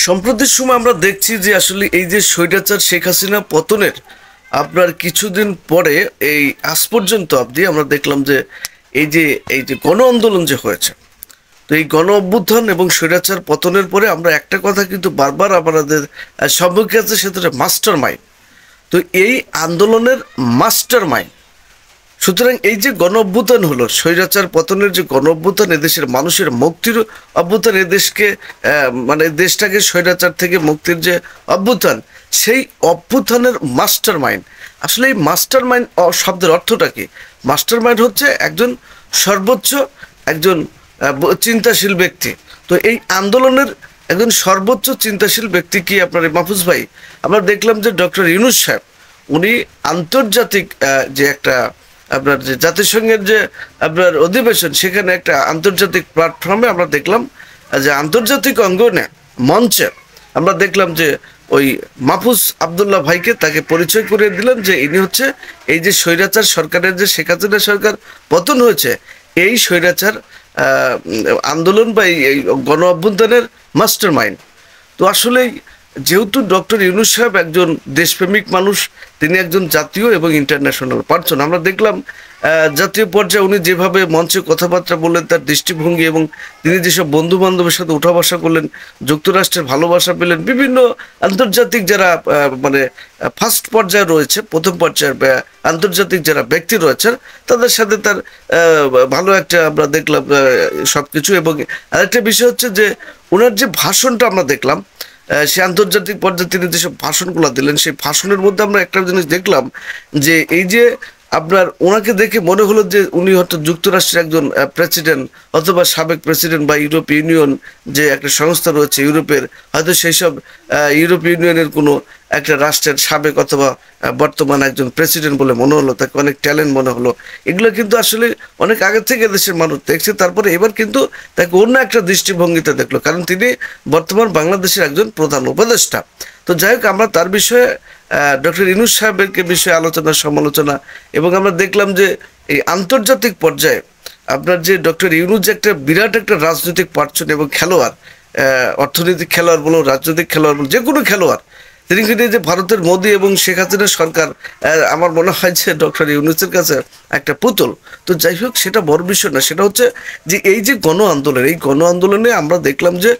সম্প্রতির সময় আমরা দেখছি যে আসলে এই যে স্বৈরাচার শেখ হাসিনা পতনের আপনার কিছুদিন পরে এই আজ পর্যন্ত অবধি আমরা দেখলাম যে এই যে গণ আন্দোলন যে হয়েছে, তো এই গণ অভ্যুত্থান এবং স্বৈরাচার পতনের পরে আমরা একটা কথা কিন্তু বারবার আমাদের সম্মুখে আছে, সেটা মাস্টার মাইন্ড। তো এই আন্দোলনের মাস্টার মাইন্ড, সুতরাং এই যে গণ অভ্যুত্থান হলো, স্বৈরাচার পতনের যে গণ অভ্যুত্থান, এদেশের মানুষের মুক্তির অভ্যুত্থান, এদেশকে মানে দেশটাকে স্বৈরাচার থেকে মুক্তির যে অভ্যুত্থান, সেই অভ্যুত্থানের মাস্টার মাইন্ড। আসলে এই মাস্টার মাইন্ড শব্দের অর্থটা কি? মাস্টার মাইন্ড হচ্ছে একজন সর্বোচ্চ একজন চিন্তাশীল ব্যক্তি। তো এই আন্দোলনের একজন সর্বোচ্চ চিন্তাশীল ব্যক্তি কি আপনার মাহফুজ ভাই? আমরা দেখলাম যে ডক্টর ইউনূস সাহেব উনি আন্তর্জাতিক যে একটা আপনার যে জাতিসংঘের যে আপনার অধিবেশন, সেখানে একটা আন্তর্জাতিক প্ল্যাটফর্মে আমরা দেখলাম যে আন্তর্জাতিক অঙ্গনে মঞ্চে আমরা দেখলাম যে ওই মাহফুজ আবদুল্লাহ ভাইকে তাকে পরিচয় করিয়ে দিলেন যে ইনি হচ্ছে এই যে স্বৈরাচার সরকারের যে শেখ হাসিনা সরকার পতন হয়েছে, এই স্বৈরাচার আন্দোলন বা এই গণ অভ্যুত্থানের মাস্টার মাইন্ড। তো আসলেই যেহেতু ডক্টর ইউনূস সাহেব একজন দেশপ্রেমিক মানুষ, তিনি একজন জাতীয় এবং ইন্টারন্যাশনাল পার্সন। আমরা দেখলাম জাতীয় পর্যায়ে উনি যেভাবে মঞ্চে কথাবার্তা বললেন, তার দৃষ্টিভঙ্গি, এবং তিনি যেসব বন্ধু বান্ধবের সাথে উঠা বসা করলেন, যুক্তরাষ্ট্রের ভালোবাসা পেলেন, বিভিন্ন আন্তর্জাতিক যারা মানে ফার্স্ট পর্যায়ে রয়েছে, প্রথম পর্যায়ের আন্তর্জাতিক যারা ব্যক্তি রয়েছেন, তাদের সাথে তার ভালো একটা আমরা দেখলাম সব কিছু। এবং আরেকটা বিষয় হচ্ছে যে ওনার যে ভাষণটা আমরা দেখলাম, সে আন্তর্জাতিক পর্যায়ে তিনি যেসব ভাষণগুলো দিলেন, সেই ভাষণের মধ্যে আমরা একটা জিনিস দেখলাম যে এই যে আপনার ওনাকে দেখে মনে হলো যে উনি হয়তো যুক্তরাষ্ট্রের একজন প্রেসিডেন্ট অথবা সাবেক প্রেসিডেন্ট, বা ইউরোপীয় ইউনিয়ন যে একটা সংস্থা রয়েছে ইউরোপের, হয়তো সেই সব ইউরোপীয় ইউনিয়নের কোনো একটা রাষ্ট্রের সাবেক অথবা বর্তমান একজন প্রেসিডেন্ট বলে মনে হলো, তাকে অনেক ট্যালেন্ট মনে হলো। এগুলো কিন্তু আসলে অনেক আগে থেকে দেশের মানুষ দেখছে, তারপরে এবার কিন্তু তাকে অন্য একটা দৃষ্টিভঙ্গিতে দেখলো, কারণ তিনি বর্তমান বাংলাদেশের একজন প্রধান উপদেষ্টা। তো যাই হোক, আমরা তার বিষয়ে ডক্টর ইউনূস সাহেবের বিষয়ে আলোচনা সমালোচনা, এবং আমরা দেখলাম যে এই আন্তর্জাতিক পর্যায়ে আপনার যে ডক্টর ইউনূস যে একটা বিরাট একটা রাজনৈতিক পার্সন এবং খেলোয়াড়, অর্থনৈতিক খেলোয়াড় বলো, রাজনৈতিক খেলোয়াড় বলো, যে কোনো খেলোয়াড়, তিনি কিন্তু যে ভারতের মোদী এবং শেখ হাসিনা সরকার, আমার মনে হয় যে ডক্টর ইউনূসের কাছে একটা পুতুল। তো যাই হোক, সেটা বড় বিষয় না, সেটা হচ্ছে যে এই যে গণ আন্দোলন, এই গণ আন্দোলনে আমরা দেখলাম যে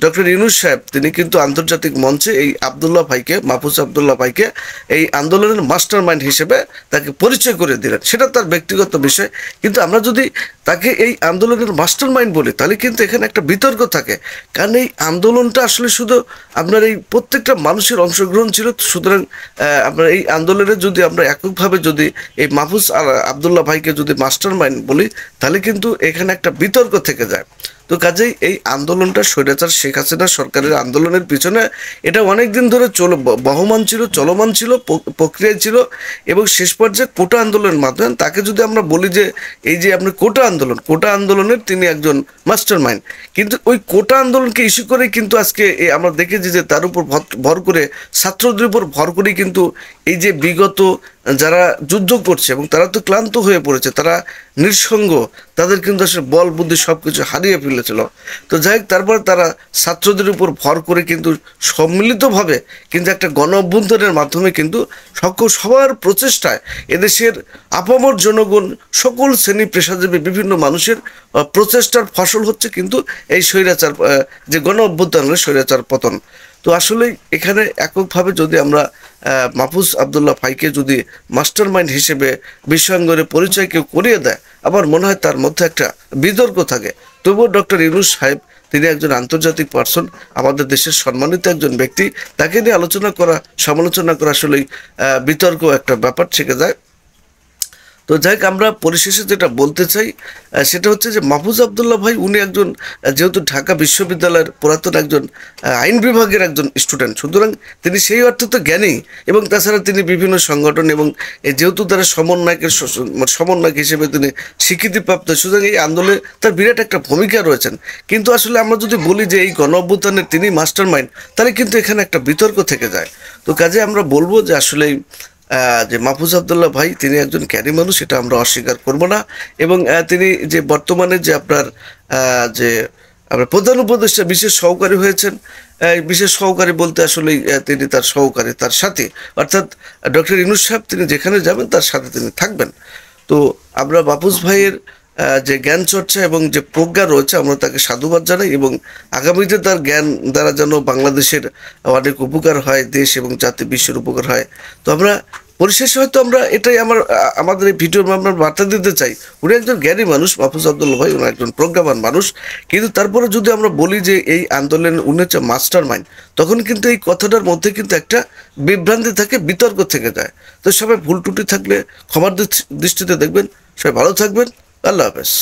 ডক্টর ইউনূস সাহেব তিনি কিন্তু আন্তর্জাতিক মঞ্চে এই আবদুল্লাহ ভাইকে, মাহফুজ আবদুল্লাহ ভাইকে এই আন্দোলনের মাস্টার মাইন্ড হিসেবে তাকে পরিচয় করে দিলেন। সেটা তার ব্যক্তিগত বিষয়, কিন্তু আমরা যদি তাকে এই আন্দোলনের মাস্টার মাইন্ড বলি, তাহলে কিন্তু এখানে একটা বিতর্ক থাকে। কারণ এই আন্দোলনটা আসলে শুধু আপনার এই প্রত্যেকটা মানুষের অংশগ্রহণ ছিল। সুতরাং আপনার এই আন্দোলনে যদি আমরা এককভাবে যদি এই মাহফুজ আবদুল্লাহ ভাইকে যদি মাস্টার মাইন্ড বলি, তাহলে কিন্তু এখানে একটা বিতর্ক থেকে যায়। তো কাজেই এই আন্দোলনটা স্বৈরাচার শেখ হাসিনা সরকারের আন্দোলনের পিছনে এটা অনেক দিন ধরে বহমান ছিল, চলমান ছিল, প্রক্রিয়া ছিল, এবং শেষ পর্যায়ে কোটা আন্দোলনের মাধ্যমে তাকে যদি আমরা বলি যে এই যে আপনি কোটা আন্দোলনের তিনি একজন মাস্টার মাইন্ড। কিন্তু ওই কোটা আন্দোলনকে ইস্যু করে কিন্তু আজকে আমরা দেখেছি যে তার উপর ভর করে, ছাত্রদের উপর ভর করেই কিন্তু এই যে বিগত যারা যুদ্ধ করছে এবং তারা তো ক্লান্ত হয়ে পড়েছে, তারা নিঃসঙ্গ, তাদের কিন্তু আসলে বল বুদ্ধি সব কিছু হারিয়ে ফেলেছিল। তো যাই হোক, তারপর তারা ছাত্রদের উপর ভর করে কিন্তু সম্মিলিতভাবে কিন্তু একটা গণ অভ্যুত্থানের মাধ্যমে কিন্তু সবার প্রচেষ্টায় এদেশের আপামর জনগণ, সকল শ্রেণী পেশাজীবী বিভিন্ন মানুষের প্রচেষ্টার ফসল হচ্ছে কিন্তু এই স্বৈরাচার যে গণ অভ্যুত্থান, স্বৈরাচার পতন। তো আসলে এখানে এককভাবে যদি আমরা মাহফুজ আবদুল্লাহ ভাইকে যদি মাস্টার মাইন্ড হিসেবে বিশ্বাঙ্গনের পরিচয় কেউ করিয়ে দেয়, আমার মনে হয় তার মধ্যে একটা বিতর্ক থাকে। তবুও ডক্টর ইউনূস সাহেব তিনি একজন আন্তর্জাতিক পার্সন, আমাদের দেশের সম্মানিত একজন ব্যক্তি, তাকে নিয়ে আলোচনা করা, সমালোচনা করা আসলেই বিতর্ক একটা ব্যাপার থেকে যায়। তো যাই হোক, আমরা পরিশেষে যেটা বলতে চাই সেটা হচ্ছে যে মাহফুজ আবদুল্লাহ ভাই উনি একজন যেহেতু ঢাকা বিশ্ববিদ্যালয়ের পুরাতন একজন আইন বিভাগের একজন স্টুডেন্ট, সুতরাং তিনি সেই অর্থে তো জ্ঞানী, এবং তাছাড়া তিনি বিভিন্ন সংগঠন এবং যেহেতু তারা সমন্বয়ক হিসেবে তিনি স্বীকৃতিপ্রাপ্ত, সুতরাং এই আন্দোলনে তার বিরাট একটা ভূমিকা রয়েছেন। কিন্তু আসলে আমরা যদি বলি যে এই গণ অভ্যুত্থানের তিনি মাস্টার মাইন্ড, তাহলে কিন্তু এখানে একটা বিতর্ক থেকে যায়। তো কাজে আমরা বলবো যে আসলে যে মাহফুজ আবদুল্লাহ ভাই তিনি একজন জ্ঞানী মানুষ, এটা আমরা অস্বীকার করব না। এবং তিনি যে বর্তমানে যে আপনার যে আপনার প্রধান উপদেষ্টা বিশেষ সহকারী হয়েছেন। বিশেষ সহকারী বলতে আসলে তিনি তার সহকারী, তার সাথে, অর্থাৎ ডক্টর ইউনূস সাহেব তিনি যেখানে যাবেন তার সাথে তিনি থাকবেন। তো আমরা বাপুস ভাইয়ের যে জ্ঞান চর্চা এবং যে প্রজ্ঞা রয়েছে আমরা তাকে সাধুবাদ জানাই, এবং আগামীতে তার জ্ঞান দ্বারা যেন বাংলাদেশের অনেক উপকার হয়, দেশ এবং জাতি বিশ্বের উপকার হয়। তো আমরা পরিশেষে হয়তো আমরা এটাই আমাদের এই ভিডিওর মাধ্যমে বার্তা দিতে চাই, উনি একজন জ্ঞানী মানুষ, মাহফুজ আব্দুল্লাহ ভাই, উনি একজন প্রজ্ঞাবান মানুষ। কিন্তু তারপরে যদি আমরা বলি যে এই আন্দোলন উনি হচ্ছে মাস্টার মাইন্ড, তখন কিন্তু এই কথাটার মধ্যে কিন্তু একটা বিভ্রান্তি থাকে, বিতর্ক থেকে যায়। তো সবাই ভুল ত্রুটি থাকলে ক্ষমার দৃষ্টিতে দেখবেন। সবাই ভালো থাকবেন। আল্লাহ হাফেজ।